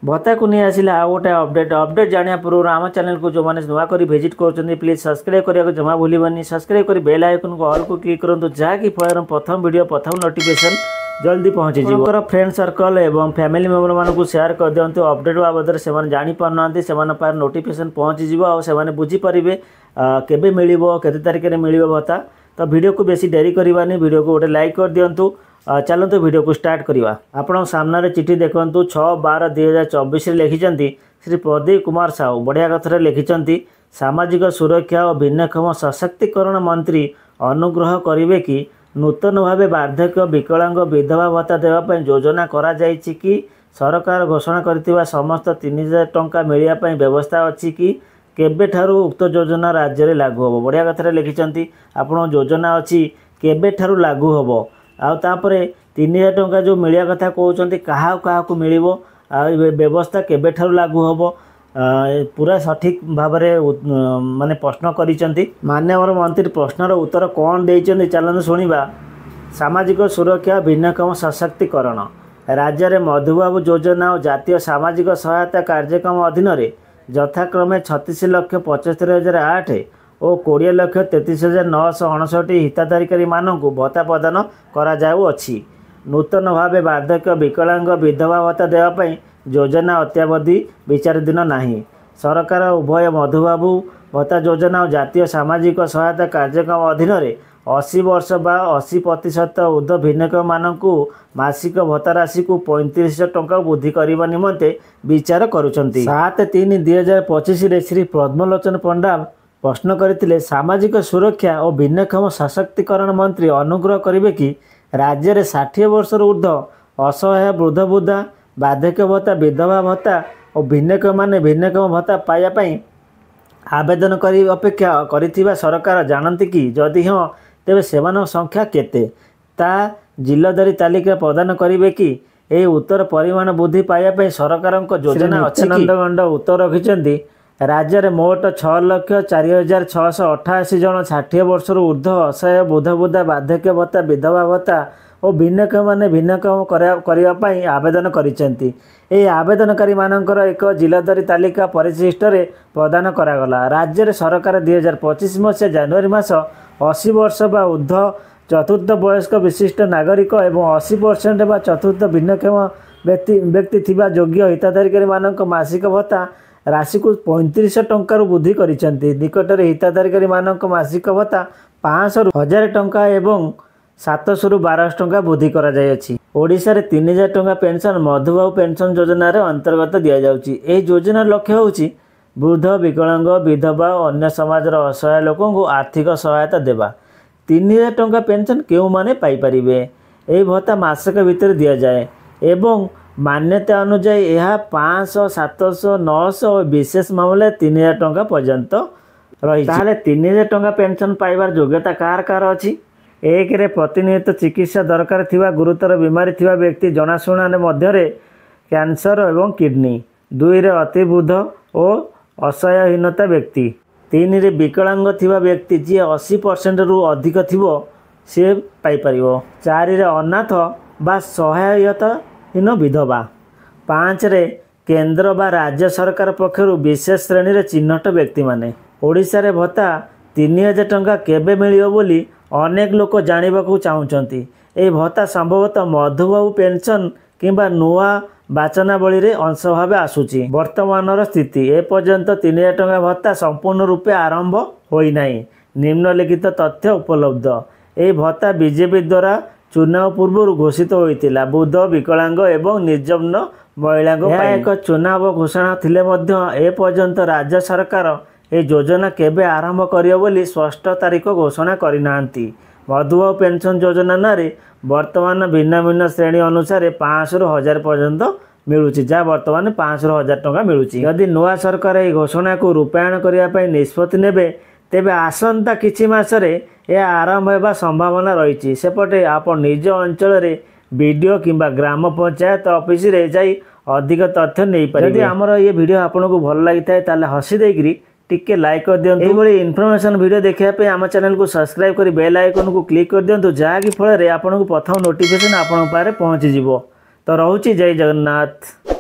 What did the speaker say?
भत्ता को नहीं आसिला आ गोटे अपडेट जाना पूर्व आम चैनल को जो मैंने नुआ कर विजिट कर प्लीज सब्सक्राइब करने जमा भूलनी सब्सक्राइब कर बेल आइकन को ऑल को क्लिक करूँ जहाँकि फल प्रथम वीडियो प्रथम नोटिफिकेशन जल्दी पहुँची जाए। फ्रेंड सर्कल एवं फैमिली मेम्बर मानक शेयर कर दिंतु अपडेट बाबद से जापार से नोटिफिकेशन पहुँची जाने बुझीपारे केबे मिल के तारिख में मिल भत्ता। तो वीडियो को बेसी डेरी करवानी वीडियो को गोटे लाइक कर दिंतु। चलते वीडियो को स्टार्ट करवा। आपण सामने चिठी देखु 6/12/2024 लिखिं श्री प्रदीप कुमार साहू बढ़िया कथा लिखिं सामाजिक सुरक्षा और भिन्नक्षम सशक्तिकरण मंत्री अनुग्रह करेंगे कि नूतन भाव वार्धक्य विकलांग विधवा भत्ता देवाई योजना करा जायछि कि सरकार घोषणा करथिबा समस्त 3000 टंका मिलिया व्यवस्था अच्छी कि केबे ठारू उक्त योजना राज्य में लागू हम। बढ़िया कथा लिखिं आपण योजना अच्छी केबे ठारू लागू हम आउे 3000 टंका जो मिलिया कथा कहते क्या मिल व्यवस्था केबे ठारू लागू हम पूरा सठिक भाव माने प्रश्न करिसेंती। माननीय मंत्री प्रश्नर उत्तर कौन देइसेंती चलते शुणा। सामाजिक सुरक्षा भिन्नक्षम सशक्तिकरण राज्य में मधुबाबू योजना और जातीय सामाजिक सहायता कार्यक्रम अधीन यथाक्रमे 36,75,008 और 20,33,959 हिताधिकारी मानक भत्ता प्रदान करा जाउअछि। नूतन भाव वार्धक्य विकलांग विधवा भत्ता देवाई योजना अत्यावधि विचाराधीन नहीं। सरकार उभय मधुबाबू भत्ता योजना और जातीय सामाजिक सहायता कार्यक्रम अधीन 80 वर्ष बा 80% ऊर्ध्व भिन्नक्षम मानक मासिक भत्ता राशि को 3500 टंका वृद्धि करने निमंते विचार करुछंती। 7/3/2025 श्री पद्मलोचन पंडा प्रश्न करते सामाजिक सुरक्षा और भिन्नक्षम सशक्तिकरण मंत्री अनुग्रह करेंगे कि राज्य में 60 वर्ष ऊर्ध्व असहाय वृद्ध वृद्धा वार्धक्य भत्ता विधवा भत्ता और भिन्नक्षम माने भिन्नक्षम भत्ता पाइबापी आवेदन कर अपेक्षा कर सरकार जानती कि जदि हाँ तेरे सेमान संख्या केते ता जिल्लादारी तालिका प्रदान करेंगे कि यह उत्तर परिमाण वृद्धि पाइबापी सरकार योजना अच्छानंद गंड उत्तर रखिंट राज्य में मोट 6,04,688 जन 60 वर्ष ऊर्ध्व असहाय वृद्ध वृद्धा वार्धक्य भत्ता विधवा भत्ता और भिन्नक्षम माने भिन्नक्षम करने आवेदन करिसेंती। एही आवेदनकारी मानकर एक जिलादारी तालिका परिशिष्ट प्रदान करागला। राज्य में सरकार 2025 मसीहा जनवरी मास 80 वर्ष बा ऊर्ध्व चतुर्थ वयस्क विशिष्ट नागरिक एवं 80% बा चतुर्थ भिन्नक्षम व्यक्ति थिबा योग्य हिताधिकारी मानक मासिक भत्ता राशि को 3500 टंका वृद्धि करिसेंती। निकट में हिताधिकारी मानक मासिक भत्ता 500 ରୁ 1000 टंका एवं 700 ରୁ 1200 टंका वृद्धि करा जायछि। ओडिशा रे 3000 टंका पेंशन मधुबाबू पेंशन योजना रे अंतर्गत दिया जाउछि। एही योजना लक्ष्य होउछि वृद्ध विकलांग विधवा और अन्य समाज असहाय लोकों को आर्थिक सहायता देवा। 3000 टंका पेंशन केउ माने पाई परिबे। एही भत्ता मासक भीतर दिया जाए एवं मान्यता अनुसार यह 500, 700, 900 और विशेष मामले 3000 टंका पर्यंत रही। 3000 टंका पेंशन पाइबार योग्यता कार कार अच्छी। 1 रे प्रतिनियत चिकित्सा दरकार थिबा गुरुतर बीमारी थिबा व्यक्ति जनाशुना मध्य कैंसर एवं किडनी। 2 रे अति वृद्ध और असहायहीनता व्यक्ति। 3 रे विकलांग थिबा व्यक्ति जी 80% रु अधिक थिबो से पाई परिबो। 4 रे अनाथ बा सहायताहीन विधवा। 5 रे केंद्र बा राज्य सरकार पक्षर विशेष श्रेणी रे चिन्हट व्यक्ति माने। ओडिशा रे भत्ता 3000 टंका केबे मिलियो बोली अनेक लोक जानिबाकू चाहुचंती। ए भत्ता संभवतः मधुबाबू पेंशन किंबा नुआ बाचनावली रे अंश भाव आसुची। वर्तमान स्थिति एपर्यंत 3000 टंका भत्ता संपूर्ण रूपे आरंभ होई नाही। निम्नलिखित तथ्य उपलब्ध। ए भत्ता बीजेपी द्वारा चुनाव पूर्व घोषित होइतिला वृद्ध विकलांग एवं निर्जन महिला एक चुनाव घोषणा थिले मध्य ए पर्यंत राज्य सरकार ए योजना केबे आरंभ करियो बोली स्पष्ट तारीख घोषणा करिनांती। मधुबाबू पेंशन योजना नारे वर्तमान भिन्न भिन्न श्रेणी अनुसार 500 ରୁ 1000 पर्यंत मिलुची जहाँ वर्तमान 500 ରୁ 1000 टंका मिलुची। यदि नुआ सरकार ए घोषणा को रूपायन करने निष्पत्ति नेबे तेबे आसंता किछि मासरे यह आरंभ होगा संभावना रही। सेपटे आप निज अंचल वीडियो किंबा ग्राम पंचायत ऑफिस रे जाई अधिक तथ्य नहीं पारे। यदि आमर ये वीडियो आपको भल लगी था हसी देकरी टिके लाइक कर दिंतु। यही इनफॉरमेशन वीडियो देखापी आम चैनल को सब्सक्राइब कर बेल आइकन को क्लिक कर दिंतु जहाँकि फल आपको प्रथम नोटिफिकेशन आपन पारे पहुँची। तो रोची जय जगन्नाथ।